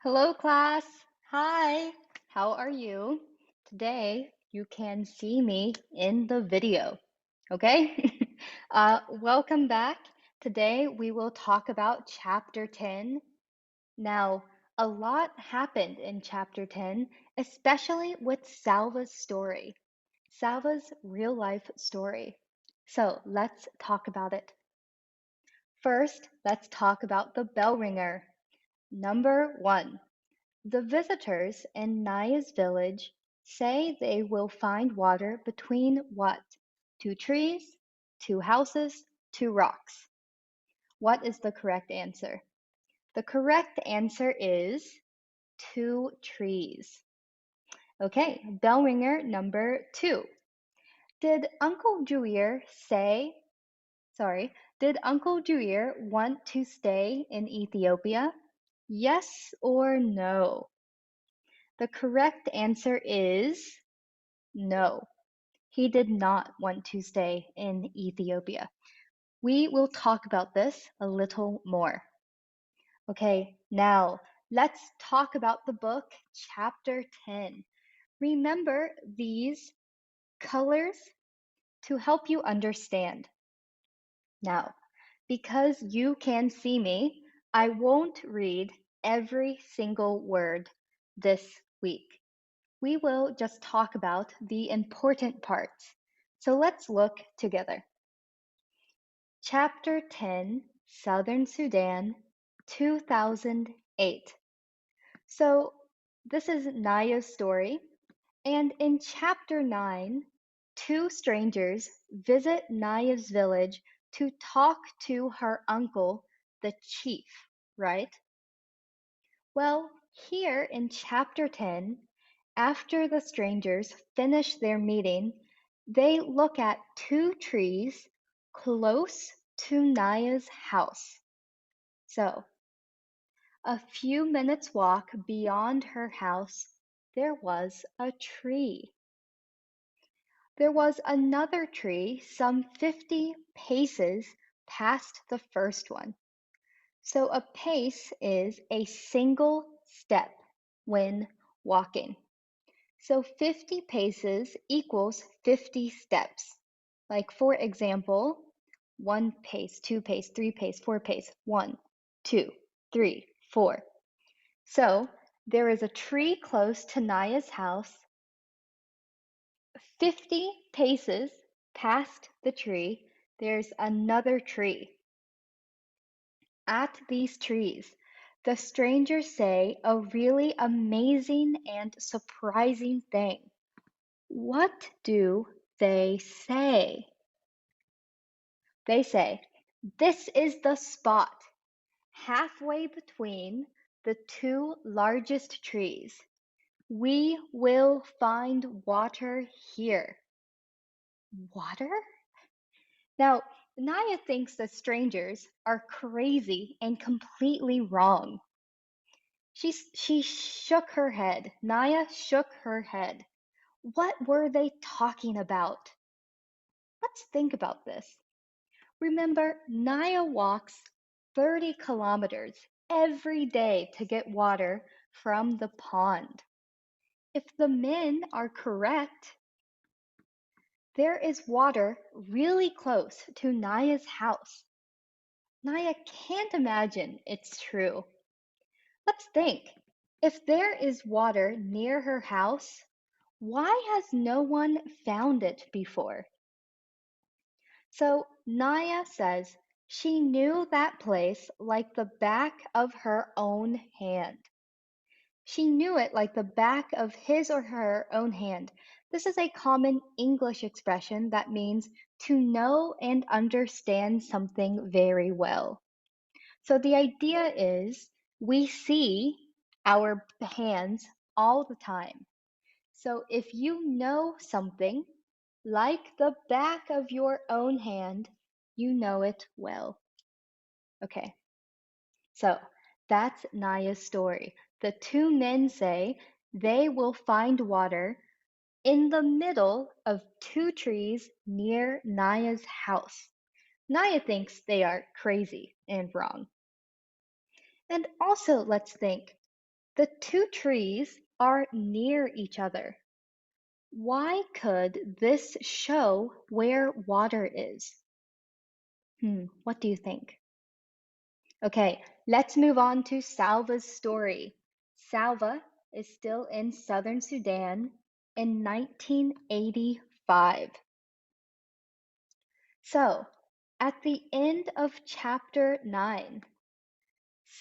Hello, class. Hi. How are you? Today, you can see me in the video. Okay? Welcome back. Today, we will talk about Chapter 10. Now, a lot happened in Chapter 10, especially with Salva's story, Salva's real life story. So, let's talk about it. First, let's talk about the bell ringer. Number 1. The visitors in Naya's village say they will find water between what? Two trees, two houses, two rocks. What is the correct answer? The correct answer is two trees. Okay, bell ringer number 2. Did Uncle Juir did Uncle Juir want to stay in Ethiopia? Yes or no? The correct answer is no. He did not want to stay in Ethiopia. We will talk about this a little more. Okay, now let's talk about the book, Chapter 10. Remember these colors to help you understand. Now, because you can see me, I won't read every single word this week. We will just talk about the important parts. So let's look together. Chapter 10, Southern Sudan, 2008. So this is Naya's story. And in Chapter 9, two strangers visit Naya's village to talk to her uncle, the chief, right? Well, here in Chapter 10, after the strangers finish their meeting, they look at two trees close to Naya's house. So, a few minutes' walk beyond her house, there was a tree. There was another tree some 50 paces past the first one. So a pace is a single step when walking. So 50 paces equals 50 steps. Like for example, 1 pace, 2 pace, 3 pace, 4 pace, 1, 2, 3, 4. So there is a tree close to Naya's house. 50 paces past the tree, there's another tree. At these trees, the strangers say a really amazing and surprising thing. What do they say? They say, "This is the spot, halfway between the two largest trees. We will find water here." Water? Now, Naya thinks the strangers are crazy and completely wrong. She shook her head. Naya shook her head. What were they talking about? Let's think about this. Remember, Naya walks 30 kilometers every day to get water from the pond. If the men are correct, there is water really close to Naya's house. Naya can't imagine it's true. Let's think. If there is water near her house, why has no one found it before? So Naya says she knew that place like the back of her own hand. She knew it like the back of his or her own hand. This is a common English expression that means to know and understand something very well. So the idea is we see our hands all the time. So if you know something like the back of your own hand, you know it well. Okay, so that's Naya's story. The two men say they will find water in the middle of two trees near Naya's house. Naya thinks they are crazy and wrong. And also, let's think The two trees are near each other. Why could this show where water is? What do you think? Okay, let's move on to Salva's story. Salva is still in southern Sudan in 1985. So, at the end of chapter 9,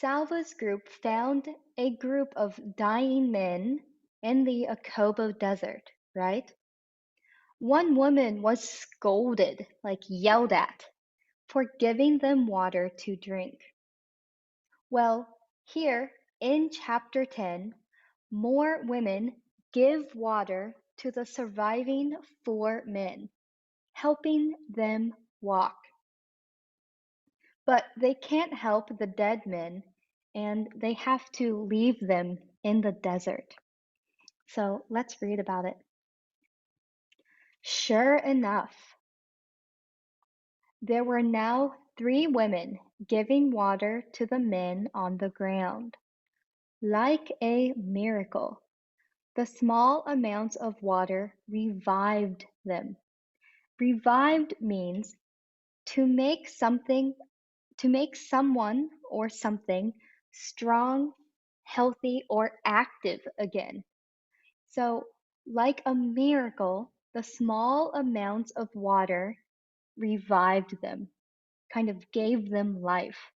Salva's group found a group of dying men in the Akobo Desert, right? One woman was scolded, like yelled at, for giving them water to drink. Well, here in chapter 10, more women give water to the surviving 4 men, helping them walk. But they can't help the dead men, and they have to leave them in the desert. So let's read about it. Sure enough, there were now 3 women giving water to the men on the ground. Like a miracle, the small amounts of water revived them. Revived means to make someone or something strong, healthy, or active again. So, like a miracle, the small amounts of water revived them, kind of gave them life.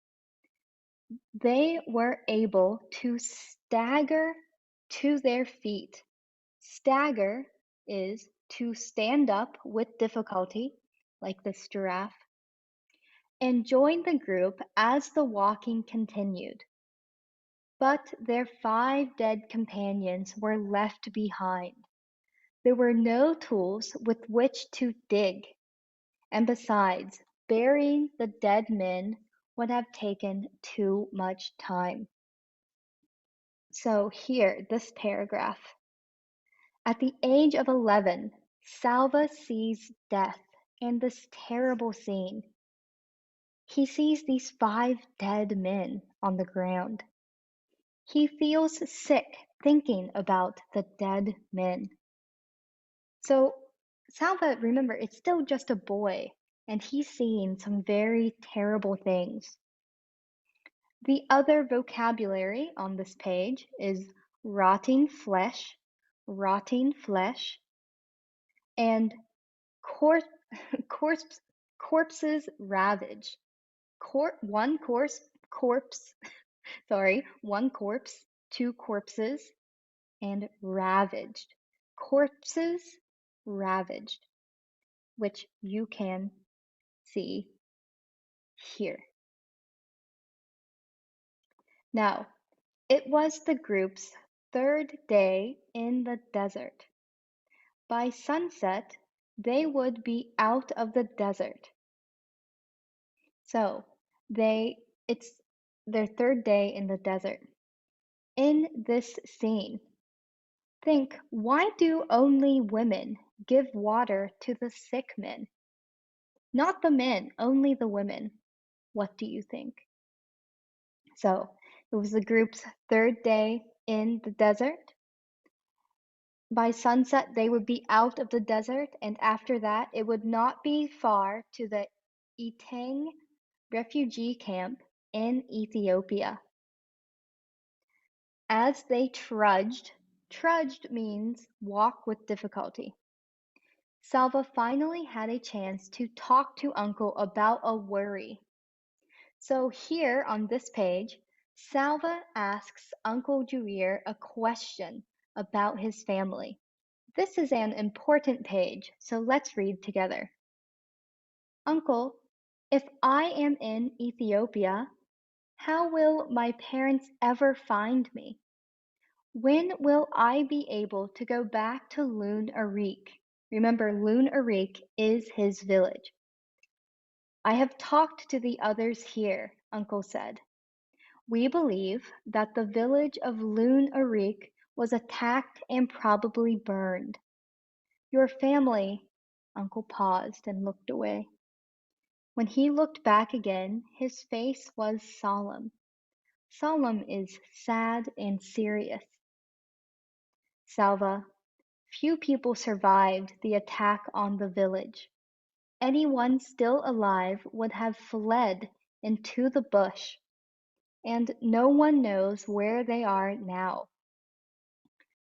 They were able to stagger to their feet. Stagger is to stand up with difficulty, like this giraffe, and join the group as the walking continued. But their 5 dead companions were left behind. There were no tools with which to dig, and besides, burying the dead men would have taken too much time. So here, this paragraph. At the age of 11, Salva sees death and this terrible scene. He sees these 5 dead men on the ground. He feels sick thinking about the dead men. So Salva, remember, it's still just a boy, and he's seeing some very terrible things. The other vocabulary on this page is rotting flesh, and corpses ravaged. One corpse, sorry, one corpse, 2 corpses, and ravaged. Corpses ravaged, which you can see here. Now, it was the group's 3rd day in the desert. By sunset, they would be out of the desert. So, it's their 3rd day in the desert. In this scene, think, why do only women give water to the sick men? Not the men, only the women. What do you think? So, it was the group's 3rd day in the desert. By sunset, they would be out of the desert, and after that, it would not be far to the Itang refugee camp in Ethiopia. As they trudged means walk with difficulty. Salva finally had a chance to talk to Uncle about a worry. So here on this page, Salva asks Uncle Juir a question about his family. This is an important page, so let's read together. Uncle, if I am in Ethiopia, how will my parents ever find me? When will I be able to go back to Loon Arik? Remember, Loon Arik is his village. I have talked to the others here, Uncle said. We believe that the village of Loon Arik was attacked and probably burned. Your family, Uncle paused and looked away. When he looked back again, his face was solemn. Solemn is sad and serious. Salva, few people survived the attack on the village. Anyone still alive would have fled into the bush, and no one knows where they are now.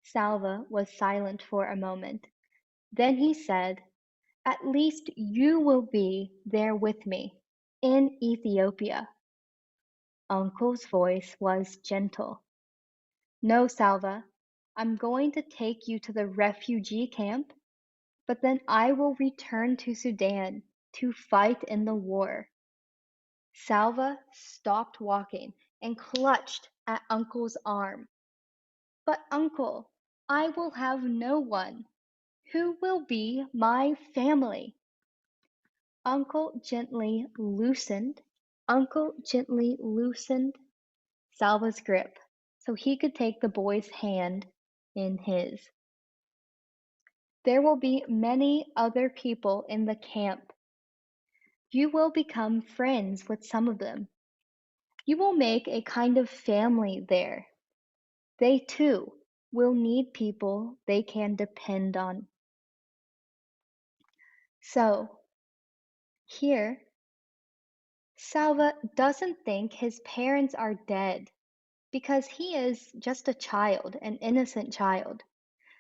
Salva was silent for a moment. Then he said, "At least you will be there with me, in Ethiopia." Uncle's voice was gentle. "No, Salva, I'm going to take you to the refugee camp, but then I will return to Sudan to fight in the war." Salva stopped walking and clutched at Uncle's arm. "But Uncle, I will have no one. Who will be my family?" Uncle gently loosened, Uncle gently loosened Salva's grip so he could take the boy's hand in his. "There will be many other people in the camp. You will become friends with some of them. You will make a kind of family there. They too will need people they can depend on." So, here, Salva doesn't think his parents are dead because he is just a child, an innocent child.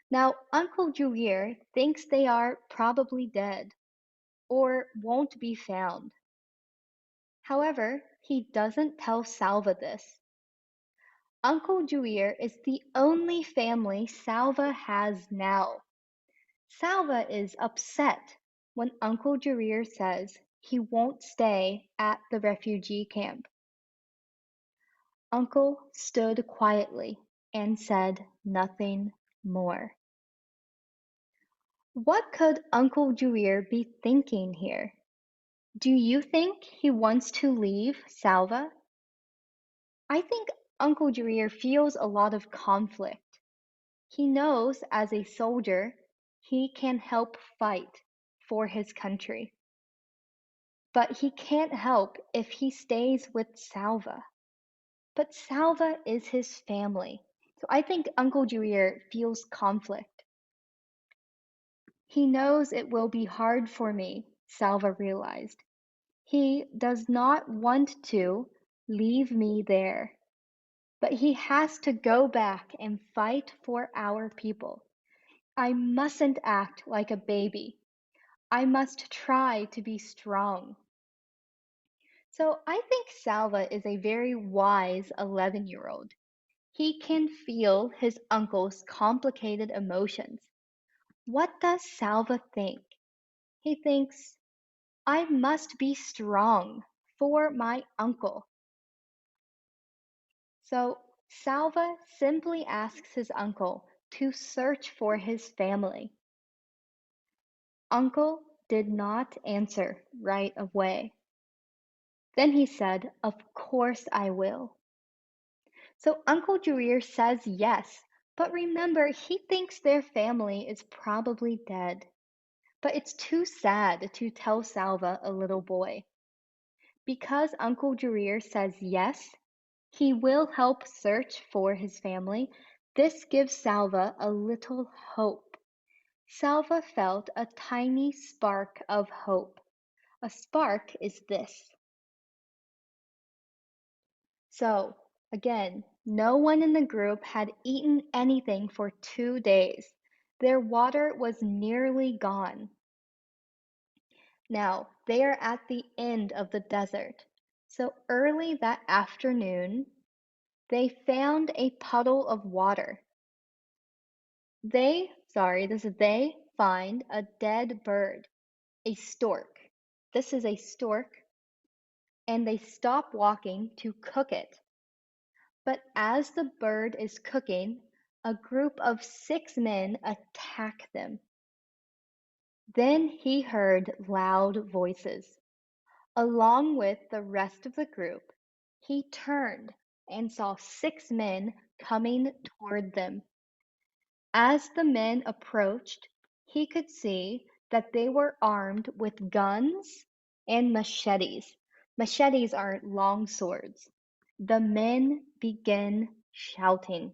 Now, Uncle Julier thinks they are probably dead or won't be found. However, he doesn't tell Salva this. Uncle Julier is the only family Salva has now. Salva is upset when Uncle Julier says he won't stay at the refugee camp. Uncle stood quietly and said nothing more. What could Uncle Julier be thinking here? Do you think he wants to leave Salva? I think Uncle Julier feels a lot of conflict. He knows as a soldier he can help fight for his country. But he can't help if he stays with Salva. But Salva is his family. So I think Uncle Julier feels conflict. He knows it will be hard for me, Salva realized. He does not want to leave me there, but he has to go back and fight for our people. I mustn't act like a baby. I must try to be strong. So I think Salva is a very wise 11-year-old. He can feel his uncle's complicated emotions. What does Salva think? He thinks, "I must be strong for my uncle." So Salva simply asks his uncle to search for his family. Uncle did not answer right away. Then he said, "Of course I will." So Uncle Julier says yes, but remember, he thinks their family is probably dead. But it's too sad to tell Salva, a little boy. Because Uncle Julier says yes, he will help search for his family. This gives Salva a little hope. Salva felt a tiny spark of hope. A spark is this. So, again, no one in the group had eaten anything for 2 days. Their water was nearly gone. Now, they are at the end of the desert. So early that afternoon, they found a puddle of water. They find a dead bird, a stork. This is a stork, and they stop walking to cook it. But as the bird is cooking, a group of 6 men attack them. Then he heard loud voices. Along with the rest of the group, he turned and saw 6 men coming toward them. As the men approached, he could see that they were armed with guns and machetes. Machetes are long swords. the men begin shouting.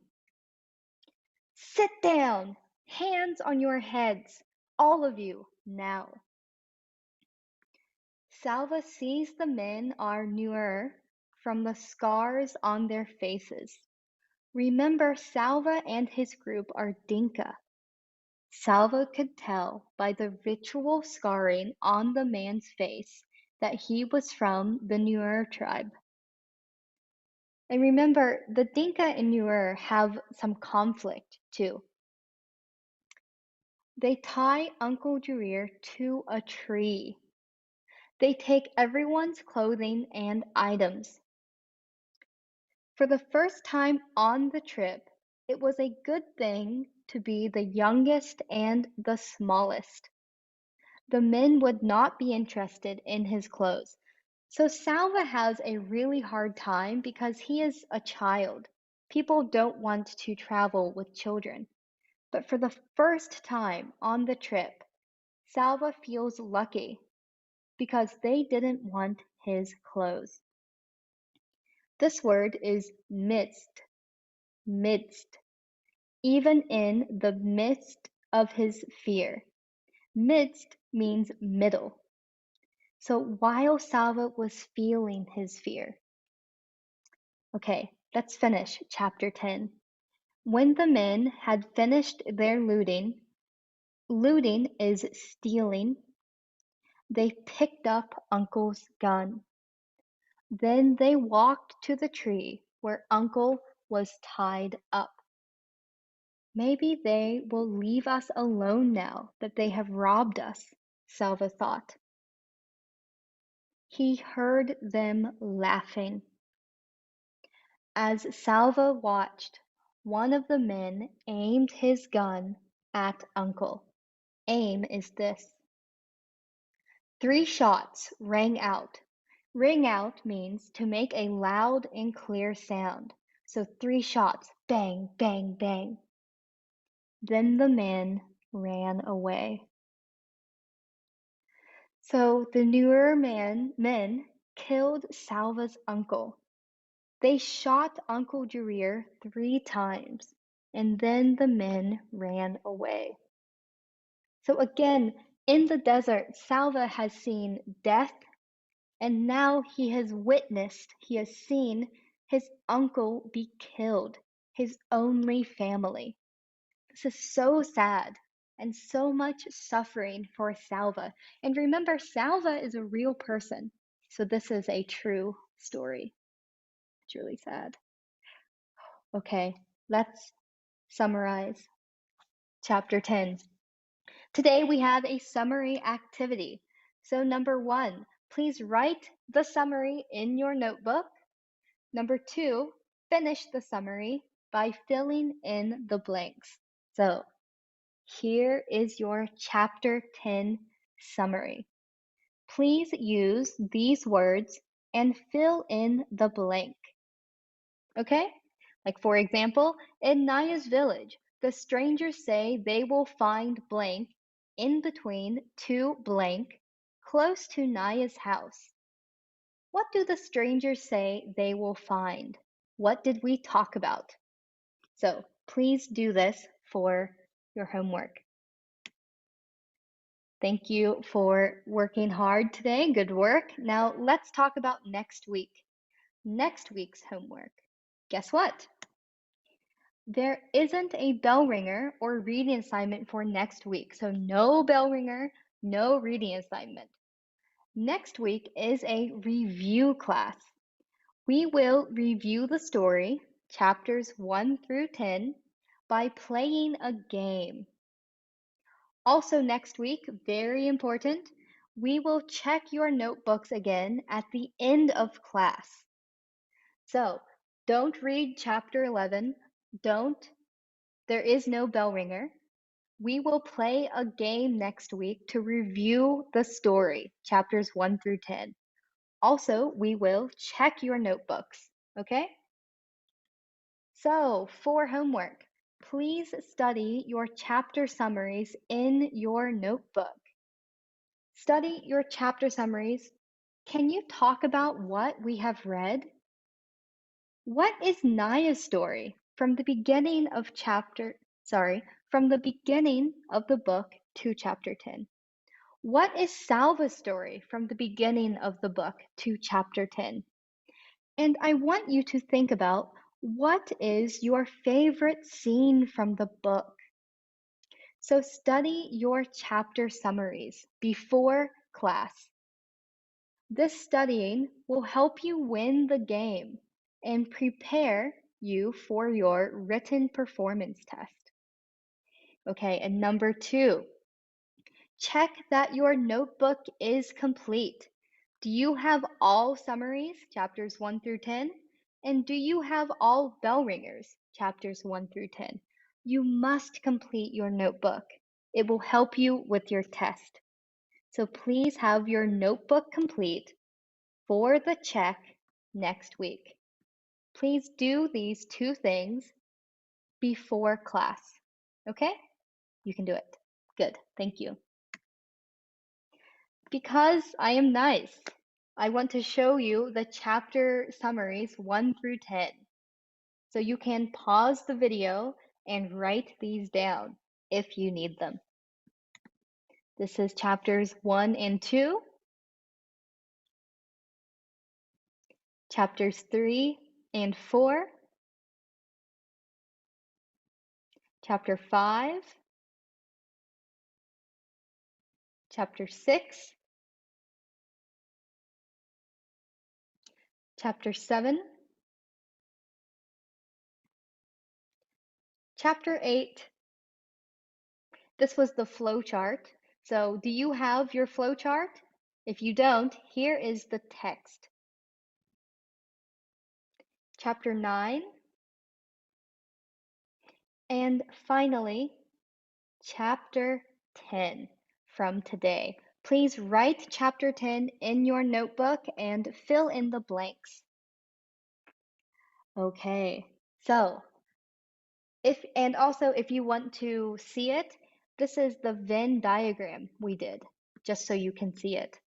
Sit down! Hands on your heads! All of you, now! Salva sees the men are newer from the scars on their faces. Remember, Salva and his group are Dinka. Salva could tell by the ritual scarring on the man's face that he was from the Nuer tribe. And remember, the Dinka and Nuer have some conflict too. They tie Uncle Jarir to a tree. They take everyone's clothing and items. For the first time on the trip, it was a good thing to be the youngest and the smallest. The men would not be interested in his clothes. So Salva has a really hard time because he is a child. People don't want to travel with children. But for the first time on the trip, Salva feels lucky because they didn't want his clothes. This word is midst, even in the midst of his fear. Midst means middle. So while Salva was feeling his fear. Okay, let's finish chapter 10. When the men had finished their looting is stealing, they picked up Uncle's gun. Then they walked to the tree where Uncle was tied up. Maybe they will leave us alone now that they have robbed us, Salva thought. He heard them laughing. As Salva watched, one of the men aimed his gun at Uncle. Aim is this. 3 shots rang out. Ring out means to make a loud and clear sound. So 3 shots, bang, bang, bang. Then the men ran away. So the newer men killed Salva's uncle. They shot Uncle Jarir 3 times, and then the men ran away. So again, in the desert, Salva has seen death, and now he has seen his uncle be killed, his only family. This is so sad and so much suffering for Salva. And remember, Salva is a real person, so this is a true story. It's really sad. Okay, let's summarize chapter 10. Today we have a summary activity. So number 1, please write the summary in your notebook. Number 2, finish the summary by filling in the blanks. So here is your chapter 10 summary. Please use these words and fill in the blank. Okay? Like for example, in Naya's village, the strangers say they will find blank in between 2 blank close to Naya's house. What do the strangers say they will find? What did we talk about? So please do this for your homework. Thank you for working hard today. Good work. Now let's talk about next week. Next week's homework. Guess what? There isn't a bell ringer or reading assignment for next week. So no bell ringer, no reading assignment. Next week is a review class. We will review the story, chapters 1 through 10, by playing a game. Also next week, very important, we will check your notebooks again at the end of class. So don't read chapter 11. There is no bell ringer. We will play a game next week to review the story, chapters 1 through 10. Also, we will check your notebooks, okay? So, for homework, please study your chapter summaries in your notebook. Study your chapter summaries. Can you talk about what we have read? What is Naya's story from the beginning of from the beginning of the book to chapter 10? What is Salva's story from the beginning of the book to chapter 10? And I want you to think about what is your favorite scene from the book. So study your chapter summaries before class. This studying will help you win the game and prepare you for your written performance test. Okay, and number 2, check that your notebook is complete. Do you have all summaries, chapters 1 through 10? And do you have all bell ringers, chapters 1 through 10? You must complete your notebook. It will help you with your test. So please have your notebook complete for the check next week. Please do these 2 things before class. Okay? You can do it. Good. Thank you. Because I am nice, I want to show you the chapter summaries 1 through 10. So you can pause the video and write these down if you need them. This is chapters 1 and 2, chapters 3 and 4, chapter 5, chapter 6, chapter 7, chapter 8. This was the flow chart. So do you have your flow chart? If you don't, here is the text. Chapter 9, and finally, chapter 10 from today. Please write chapter 10 in your notebook and fill in the blanks. Okay, so if you want to see it, this is the Venn diagram we did, just so you can see it.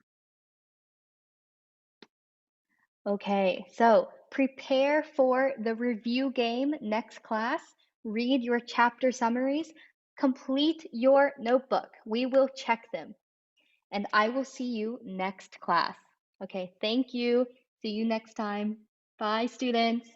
Okay, so prepare for the review game next class. Read your chapter summaries. Complete your notebook. We will check them. And I will see you next class. Okay, thank you. See you next time. Bye, students.